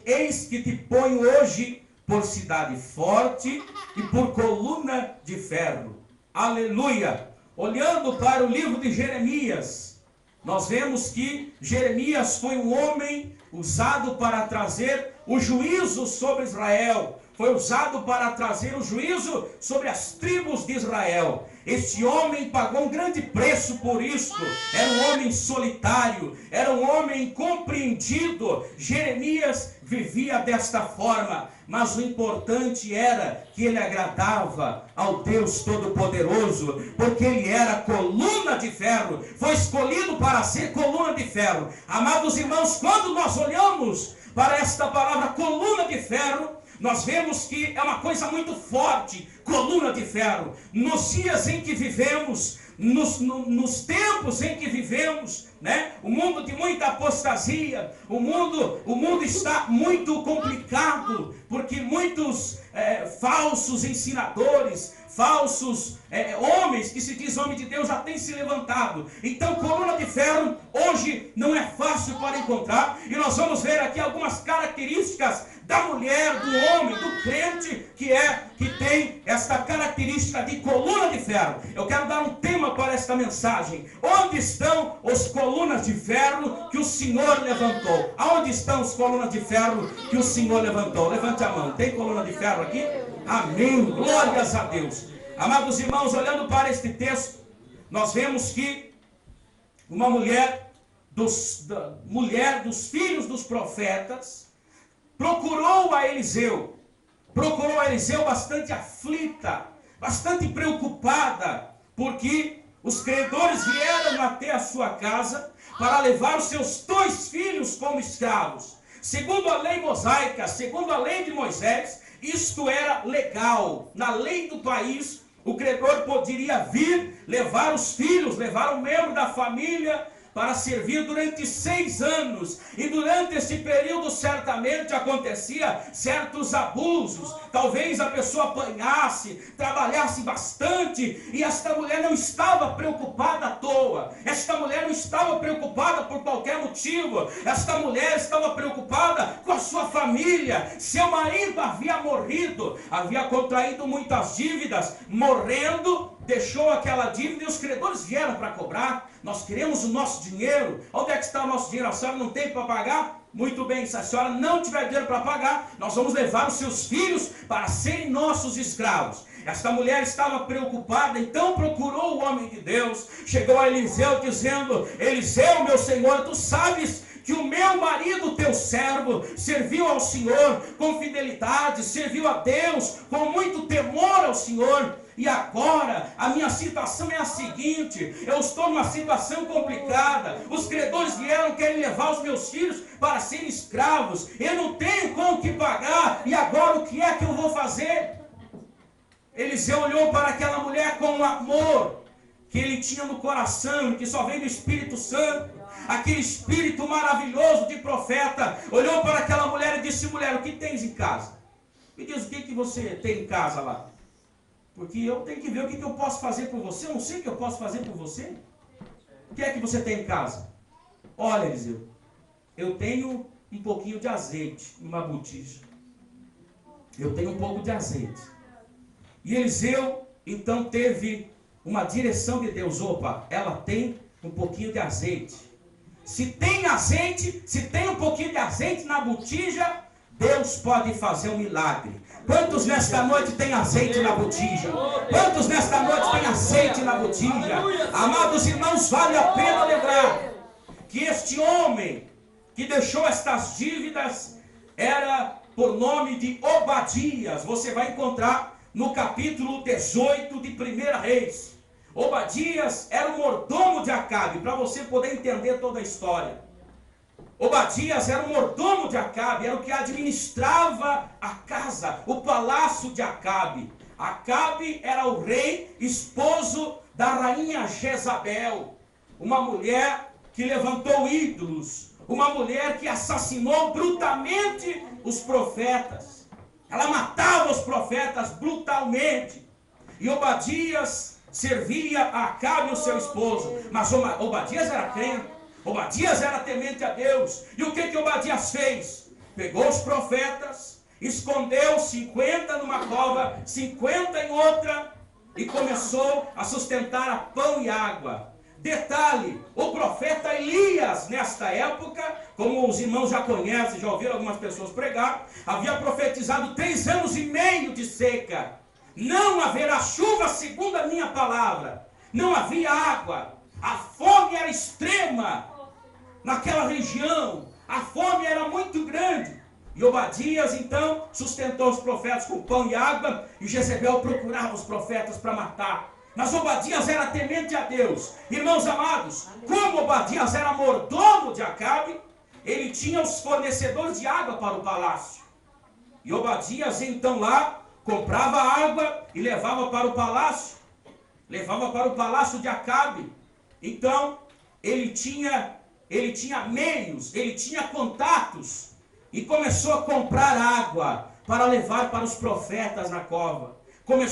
eis que te ponho hoje por cidade forte e por coluna de ferro. Aleluia! Olhando para o livro de Jeremias, nós vemos que Jeremias foi um homem usado para trazer o juízo sobre Israel. Foi usado para trazer o juízo sobre as tribos de Israel. Este homem pagou um grande preço por isso. Era um homem solitário, era um homem incompreendido. Jeremias vivia desta forma, mas o importante era que ele agradava ao Deus Todo-Poderoso, porque ele era coluna de ferro, foi escolhido para ser coluna de ferro. Amados irmãos, quando nós olhamos para esta palavra coluna de ferro, nós vemos que é uma coisa muito forte, coluna de ferro. Nos dias em que vivemos, nos tempos em que vivemos, né? O mundo de muita apostasia, o mundo está muito complicado, porque muitos falsos ensinadores, falsos homens que se diz homem de Deus já têm se levantado. Então coluna de ferro hoje não é fácil para encontrar, e nós vamos ver aqui algumas características da mulher, do homem, do crente que tem esta característica de coluna de ferro. Eu quero dar um tema para esta mensagem. Onde estão os colunas de ferro que o Senhor levantou? Aonde estão os colunas de ferro que o Senhor levantou? Levante a mão. Tem coluna de ferro aqui? Amém. Glórias a Deus. Amados irmãos, olhando para este texto, nós vemos que uma mulher dos filhos dos profetas procurou a Eliseu bastante aflita, bastante preocupada, porque os credores vieram até a sua casa para levar os seus 2 filhos como escravos. Segundo a lei mosaica, segundo a lei de Moisés, isto era legal. Na lei do país, o credor poderia vir, levar os filhos, levar um membro da família para servir durante 6 anos, e durante esse período certamente acontecia certos abusos, talvez a pessoa apanhasse, trabalhasse bastante, e esta mulher não estava preocupada à toa, esta mulher não estava preocupada por qualquer motivo, esta mulher estava preocupada com a sua família. Seu marido havia morrido, havia contraído muitas dívidas, morrendo, deixou aquela dívida e os credores vieram para cobrar. Nós queremos o nosso dinheiro. Onde é que está o nosso dinheiro? A senhora não tem para pagar? Muito bem, se a senhora não tiver dinheiro para pagar, nós vamos levar os seus filhos para serem nossos escravos. Esta mulher estava preocupada, então procurou o homem de Deus. Chegou a Eliseu dizendo: Eliseu, meu senhor, tu sabes que o meu marido, teu servo, serviu ao Senhor com fidelidade, serviu a Deus com muito temor ao Senhor. E agora a minha situação é a seguinte: eu estou numa situação complicada. Os credores vieram, querem levar os meus filhos para serem escravos. Eu não tenho com o que pagar. E agora o que é que eu vou fazer? Eliseu olhou para aquela mulher com o amor que ele tinha no coração, que só vem do Espírito Santo, aquele espírito maravilhoso de profeta. Olhou para aquela mulher e disse: mulher, o que tens em casa? Me diz o que você tem em casa lá, porque eu tenho que ver o que eu posso fazer por você. Eu não sei o que eu posso fazer por você. O que é que você tem em casa? Olha, Eliseu, eu tenho um pouquinho de azeite numa botija. Eu tenho um pouco de azeite. E Eliseu então teve uma direção de Deus. Opa, ela tem um pouquinho de azeite. Se tem azeite, se tem um pouquinho de azeite na botija, Deus pode fazer um milagre. Quantos nesta noite tem azeite na botija? Quantos nesta noite tem azeite na botija? Amados irmãos, vale a pena lembrar que este homem que deixou estas dívidas era por nome de Obadias. Você vai encontrar no capítulo 18 de 1 Reis. Obadias era o mordomo de Acabe, para você poder entender toda a história. Obadias era o mordomo de Acabe, era o que administrava a casa, o palácio de Acabe. Acabe era o rei, esposo da rainha Jezabel, uma mulher que levantou ídolos, uma mulher que assassinou brutalmente os profetas. Ela matava os profetas brutalmente. E Obadias servia a Acabe, o seu esposo. Mas Obadias era crente. Obadias era temente a Deus. E o que Obadias fez? pegou os profetas, escondeu 50 numa cova, 50 em outra, e começou a sustentar a pão e água. Detalhe, o profeta Elias, nesta época, como os irmãos já conhecem, já ouviram algumas pessoas pregar, havia profetizado 3 anos e meio de seca. Não haverá chuva segundo a minha palavra. Não havia água. A fome era extrema naquela região. A fome era muito grande. E Obadias, então, sustentou os profetas com pão e água, e Jezebel procurava os profetas para matar. Mas Obadias era temente a Deus. Irmãos amados, como Obadias era mordomo de Acabe, ele tinha os fornecedores de água para o palácio. E Obadias, então, lá, comprava água e levava para o palácio. Levava para o palácio de Acabe. Então, ele tinha meios, ele tinha contatos. E começou a comprar água para levar para os profetas na cova. Começou